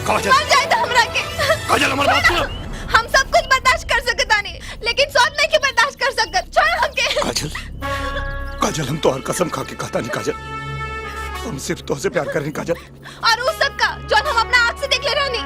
मर जाए तो हमरा के। काजल हमारी बात सुनो। हम सब कुछ बर्दाश्त कर सकता नहीं, लेकिन सौत नहीं के बर्दाश्त कर सकत। छोड़ हमके। काजल, काजल हम तो हर कसम खा के कहता नहीं काजल, हम सिर्फ तो से प्यार करें काजल। और उस सब का जो हम अपना आँख से देख ले रहे नहीं।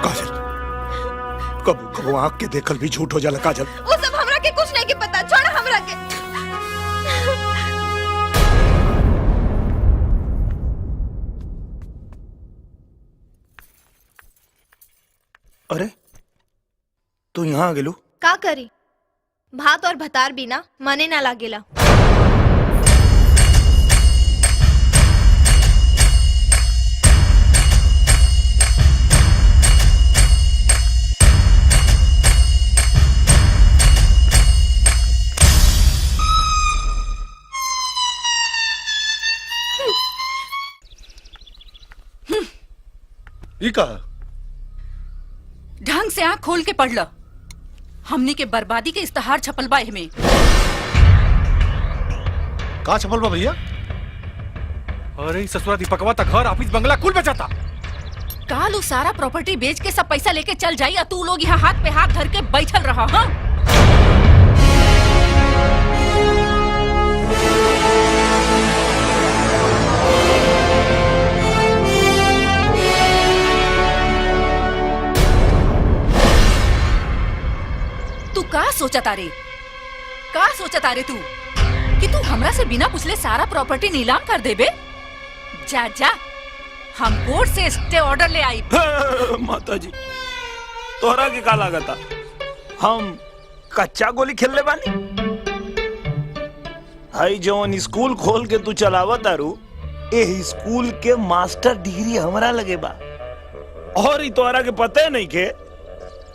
काजल, कब कब आँख के देखल भी झूठ हो जाला काजल। वो सब हमरा के कुछ नहीं के पता। छोड़ हमरा के। अरे तू यहाँ आ गेलू? का करी, भात और भतार बिना मने ना लागेला। ये का? ढंग से आँख खोल के पढ़ लो। हमनी के बर्बादी के इस्तेहार छपल बा में। कहाँ छपल बा भैया? अरे ससुरा दीपकवा तक घर ऑफिस बंगला कुल बेचाता। काल वो सारा प्रॉपर्टी बेच के सब पैसा लेके चल जाई और तू लोग यहाँ हाथ पे हाथ धर के बैठल रहा। हाँ, तू का सोचा तारे? का सोचा तारे तू कि तू हमरा से बिना पूछले सारा प्रॉपर्टी नीलाम कर देबे? जा जा, हम कोर्ट से स्टे ऑर्डर ले आई। माता जी, तोहरा के का लागता हम कच्चा गोली खेलने बानी? हाई जौन स्कूल खोल के तू चलावत तारू, ए स्कूल के मास्टर डिग्री हमरा लगे बा। और ई तोहरा के पता नहीं के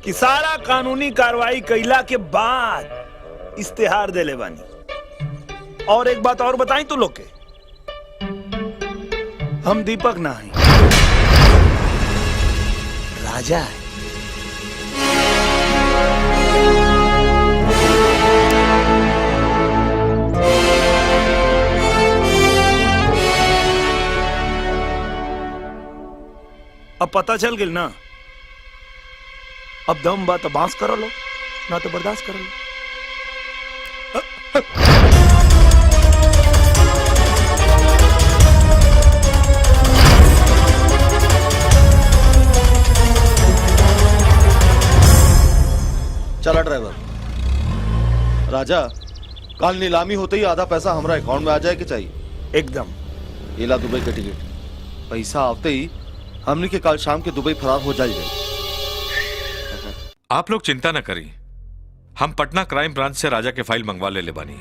कि सारा कानूनी कार्रवाई कैला के बाद इस्तेहार देले बानी। और एक बात और बताई तू लोग के, हम दीपक ना हैं, राजा है। अब पता चल गया ना? अब दम बात बांस करो लो, ना तो बर्दाश्त करो लो। चला ड्राइवर। राजा, कल नीलामी होते ही आधा पैसा हमारा अकाउंट में आ जाए कि चाहिए? एकदम। ये ला दुबई का टिकट। पैसा आते ही हमने के कल शाम के दुबई फरार हो जाए। आप लोग चिंता न करी, हम पटना क्राइम ब्रांच से राजा के फाइल मंगवा ले बानी।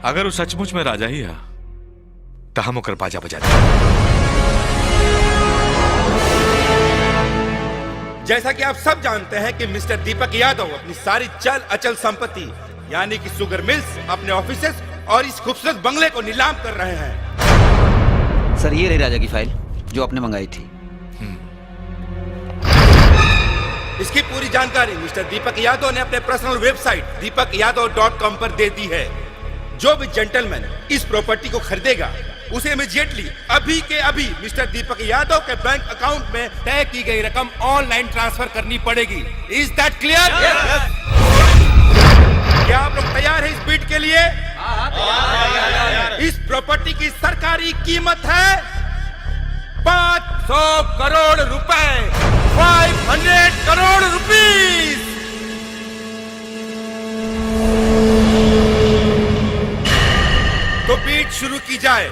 अगर वो सचमुच में राजा ही है तो हम ओकर बाजा बजा दें। जैसा कि आप सब जानते हैं कि मिस्टर दीपक यादव अपनी सारी चल अचल संपत्ति यानी कि शुगर मिल्स, अपने ऑफिसेस और इस खूबसूरत बंगले को नीलाम कर रहे हैं। सर, ये रही राजा की फाइल जो आपने मंगाई थी। इसकी पूरी जानकारी मिस्टर दीपक यादव ने अपने पर्सनल वेबसाइट deepakyadav.com पर दे दी है। जो भी जेंटलमैन इस प्रॉपर्टी को खरीदेगा उसे इमीडिएटली अभी के अभी मिस्टर दीपक यादव के बैंक अकाउंट में तय की गई रकम ऑनलाइन ट्रांसफर करनी पड़ेगी। Is that clear? क्या आप लोग तैयार हैं इस बीट के लिए? इस प्रॉपर्टी की सरकारी कीमत है 500 करोड़ रुपए, 500 करोड़ रुपीस। तो बीट शुरू की जाए।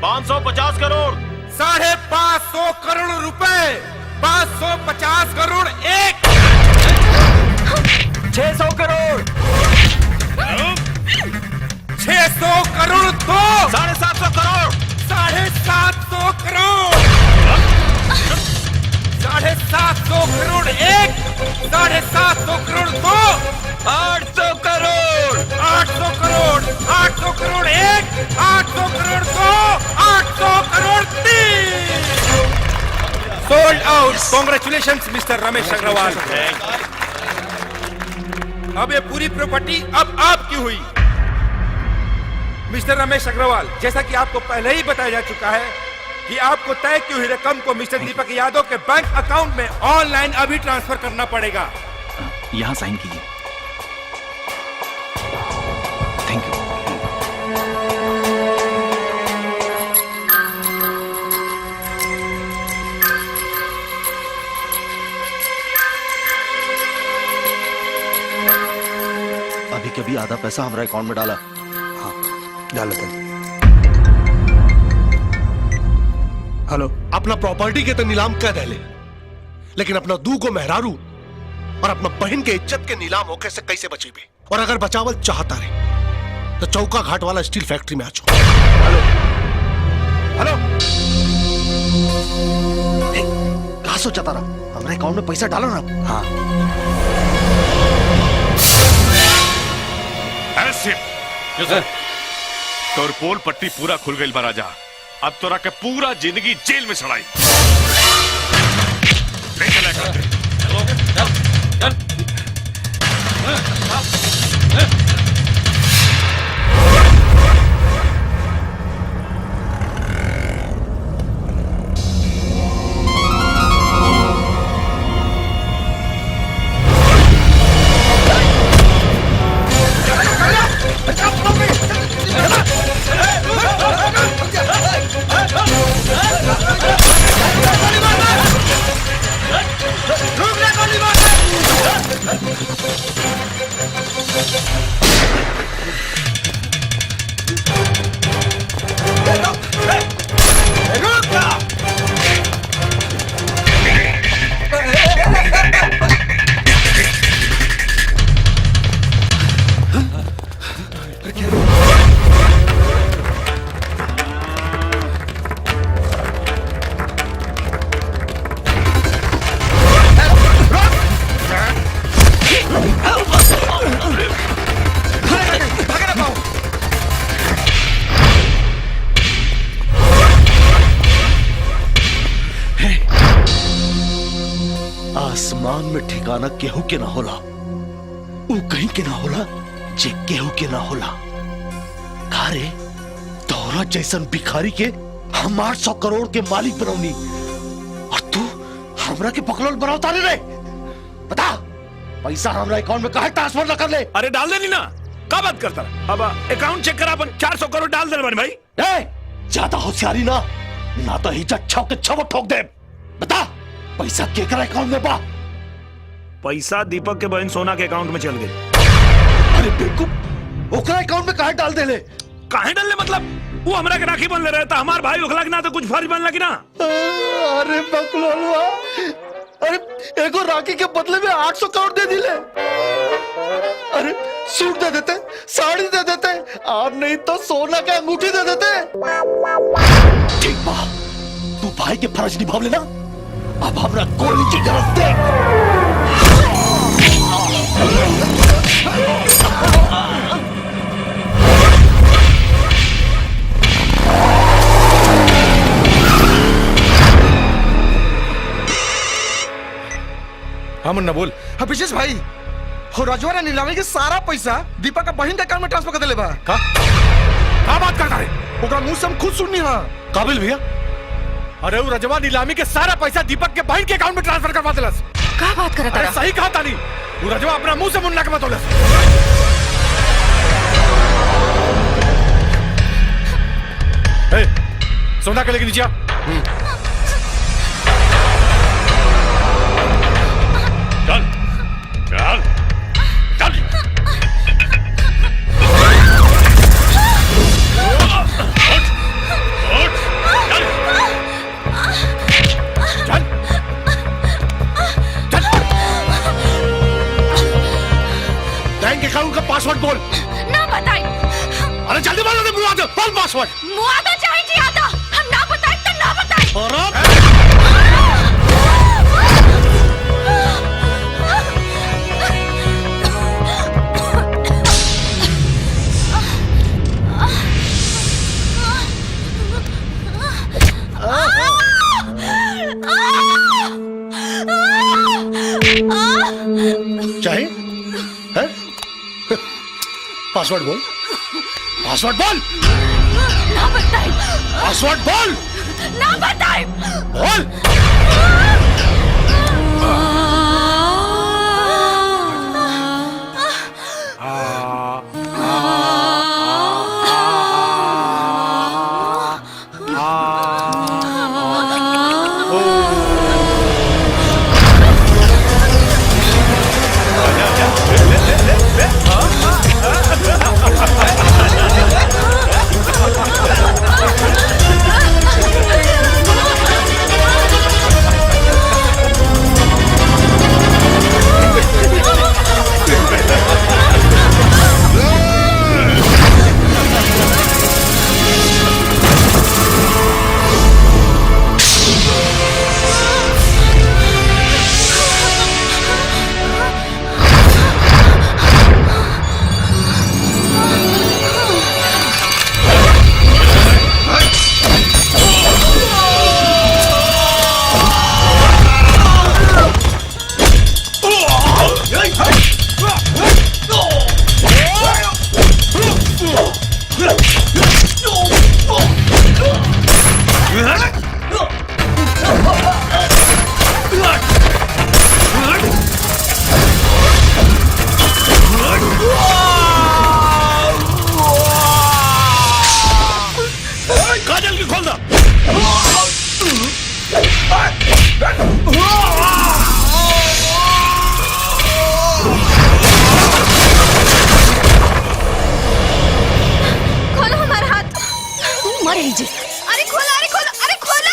550 करोड़, 550 करोड़ रुपए, 550 करोड़ एक, 600 करोड़, 600 करोड़ दो, 750 करोड़, 750 करोड़, 750 करोड़ एक, 750 करोड़ दो, 800 करोड़, 800 करोड़, 800 करोड़ एक, 800 करोड़ दो, 800 करोड़ तीन। Sold out. Congratulations mister Ramesh Agarwal. अब ये पूरी प्रॉपर्टी अब आपकी हुई। मिस्टर रमेश अग्रवाल, जैसा कि आपको पहले ही बताया जा चुका है कि आपको तय की हुई रकम को मिस्टर दीपक यादव के बैंक अकाउंट में ऑनलाइन अभी ट्रांसफर करना पड़ेगा। यहाँ साइन कीजिए। Thank you. अभी कभी आधा पैसा हमारा अकाउंट में डाला। डालो तुम। हेलो, अपना प्रॉपर्टी के तो नीलाम कर दे ले, लेकिन अपना दू को मेहरारू और अपना बहन के इज्जत के नीलाम होके से कैसे बचेबे? और अगर बचावल चाहता रहे तो चौका घाट वाला स्टील फैक्ट्री में आ जाओ। हेलो, कहा सोचा तारा? हमारे अकाउंट में पैसा डालो ना। हाँ, ऐसे तोर पोल पट्टी पूरा खुल गई बा राजा। अब तोरा के पूरा जिंदगी जेल में सड़ाई। ले चला कर दे। आसमान में ठिकाना केहू के ना होला, ऊ कहीं के ना होला जे केहू के ना होला। कारे तोरा जैसन भिखारी के हम 800 करोड़ के मालिक बनौनी और तू हमरा के पकड़ल बनावता रे। बता, पैसा हमरा अकाउंट में काहे ट्रांसफर ना कर ले? अरे डाल देनी ना, क्या बात करता है? अब अकाउंट चेक करा, अपन 400 करोड़ डाल दे भाई। ए, ज्यादा होशियारी ना तो हिज्जत छव के छव ठोक दे। बता, पैसा केकरा अकाउंट में बा? पैसा दीपक के बहन सोना के अकाउंट में चल गए। अरे बेवकूफ, ओकरा अकाउंट में काहे डाल देले? काहे डालने मतलब? वो हमरा के राखी बन ले रहा था, हमार भाई उखला ना तो कुछ फर्ज बन लगी ना। अरे बकलोलवा, अरे एगो राखी के बदले में 800 करोड़ दे दिले। अरे सूट दे देते, साड़ी दे देते, और नहीं तो सोना का अंगूठी दे देते। ठीक बा, तू भाई के फर्ज निभाव लेना। अब हमरा गोली की गरज दे। हाँ मुन्ना बोल। हाँ विशेष भाई, हो रजवा ने नीलामी के सारा पैसा दीपक का बहन के अकाउंट में ट्रांसफर कर देले बा। का बात करता है? ओकरा मुंह से हम खुद सुननी। हाँ काबिल भैया, अरे वो रजवा नीलामी के सारा पैसा दीपक के बहन के अकाउंट में ट्रांसफर करवा दिलस। का बात करत अरे तारा? सही कहा तानी, वो रजवा अपना मुंह से मुन्ना के बतौलस। ए, सोना के लेके नीचे आ। चल चल चल। बैंक अकाउंट का पासवर्ड बोल। ना बताई। अरे जल्दी बोलो, बोल पासवर्ड। मुआदा चाहिए आधा, हम ना बताए तो ना बताए। और चाहे है? पासवर्ड बोल, पासवर्ड बोल, ना बताई। पासवर्ड बोल। ना बताई। बोल। काजल की खोल दो। खोलो हमारा हाथ। तू मर ही जी। अरे खोलो, अरे खोलो, अरे खोलो।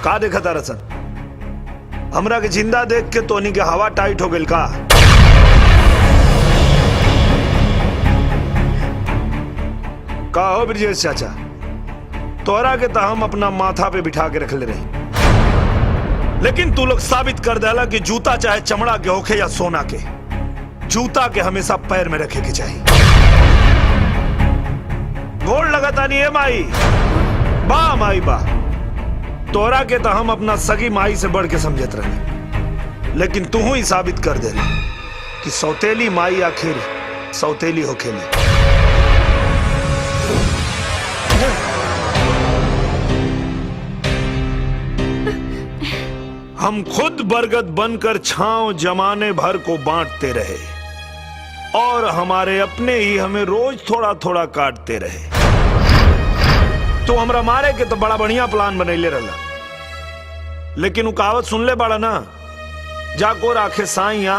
का देखा तारा सन? हमरा के जिंदा देख के तोनी के हवा टाइट हो गइल का? का हो ब्रजेश चाचा, तोरा के तो हम अपना माथा पे बिठा के रख ले रही, लेकिन तू लोग साबित कर देला कि जूता चाहे चमड़ा के होखे या सोना के, जूता के हमेशा पैर में रखे के चाहिए। गोड़ लगाता नहीं है माई, बा माई बा। तोरा के तो हम अपना सगी माई से बढ़ के समझत रहे, लेकिन तू ही साबित कर दे कि सौतेली माई आखिर सौतेली होखेली। हम खुद बरगद बनकर छांव जमाने भर को बांटते रहे और हमारे अपने ही हमें रोज थोड़ा थोड़ा काटते रहे। तो हमरा मारे के तो बड़ा बढ़िया प्लान बनैले रहला, लेकिन वो कहावत सुन ले बड़ा ना, जाको राखे साइया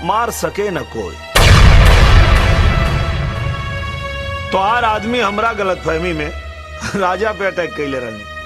मार सके न कोई। तो आर आदमी हमरा गलतफहमी में राजा पे अटैक कैले रहने।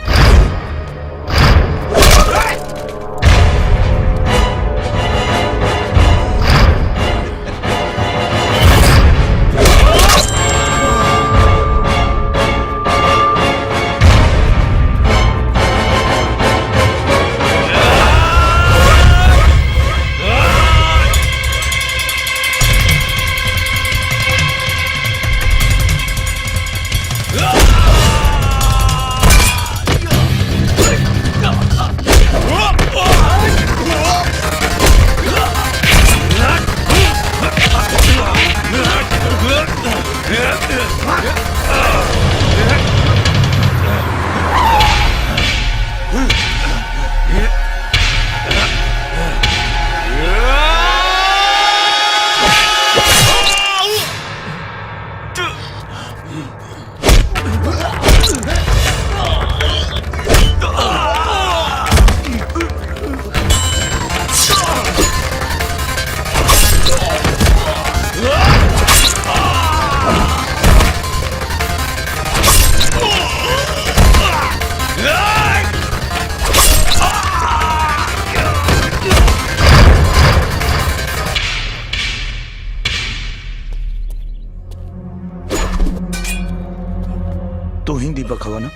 तू ही दीपक हवा ना?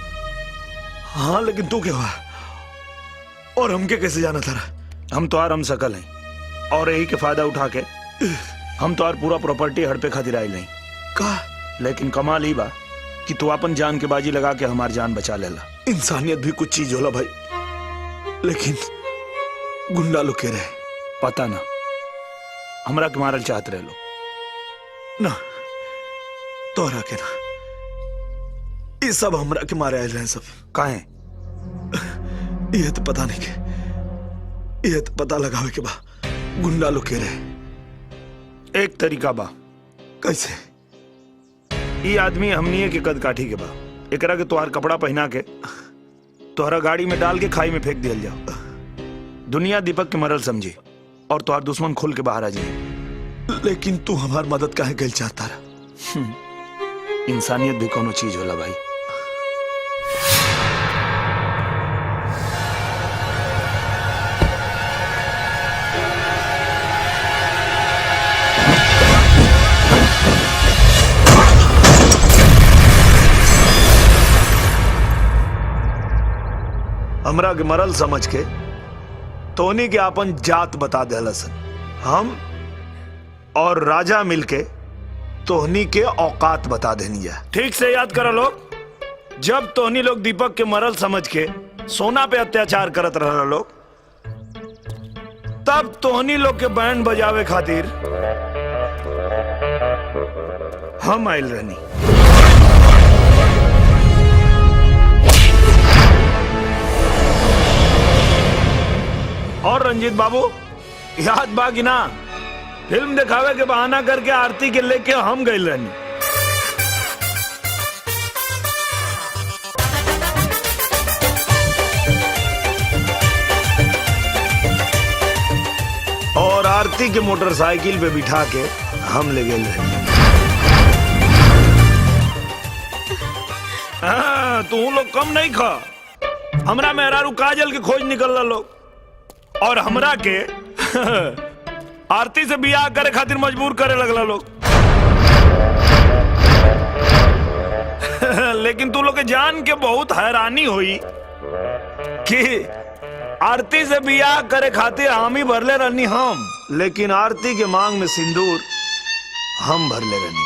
हाँ, लेकिन तू क्या हुआ और हमके कैसे जाना था? हम तो हम सकल हैं और यही के फायदा उठा के हम तो पूरा प्रॉपर्टी हड़पे खातिर आए नहीं का। लेकिन कमाल ही बा कि तू अपन जान के बाजी लगा के हमार जान बचा लेला। इंसानियत भी कुछ चीज होला भाई, लेकिन गुंडा लोग के रहे पता ना हमरा के मारल चाहत रहे लो ना, तोहरा के ना, ये सब हमरा के मारे आए रहे सब काहे? ये तो पता नहीं के, ये तो पता लगावे के बा गुंडा लोग के रहे। एक तरीका बा कैसे ये आदमी हमनिए के कद काठी के बा, एकरा के तोहार कपड़ा पहना के तोहरा गाड़ी में डाल के खाई में फेंक दिया जाओ। दुनिया दीपक के मरल समझी और तोहार दुश्मन खोल के बाहर आ जाए। लेकिन तू हमार मदद काहे कल चाहता रहा? इंसानियत भी कोनो चीज होला भाई। हमरा के मरल समझ के तोनी के अपन जात बता देलसन। हम और राजा मिलके तोहनी के औकात बता देनी है। ठीक से याद करो लोग, जब तोहनी लोग दीपक के मरल समझ के सोना पे अत्याचार करत रह लोग, तब तोहनी लोग के बैंड बजावे खातिर हम आयल रहनी। और रंजीत बाबू याद बा कि ना, फिल्म दिखावे के बहाना करके आरती के लेके हम गए रहनी। और आरती के मोटरसाइकिल पे बिठा के हम ले गए रहनी। तू लोग कम नहीं खा, हमरा मेहरारू काजल के खोज निकल लोग और हमरा के आरती से बियाह करे खातिर मजबूर करे लगला लोग। लेकिन तू लोग के जान के बहुत हैरानी हुई कि आरती से बियाह करे खातिर हामी भरले रहनी हम, लेकिन आरती के मांग में सिंदूर हम भरले रहनी।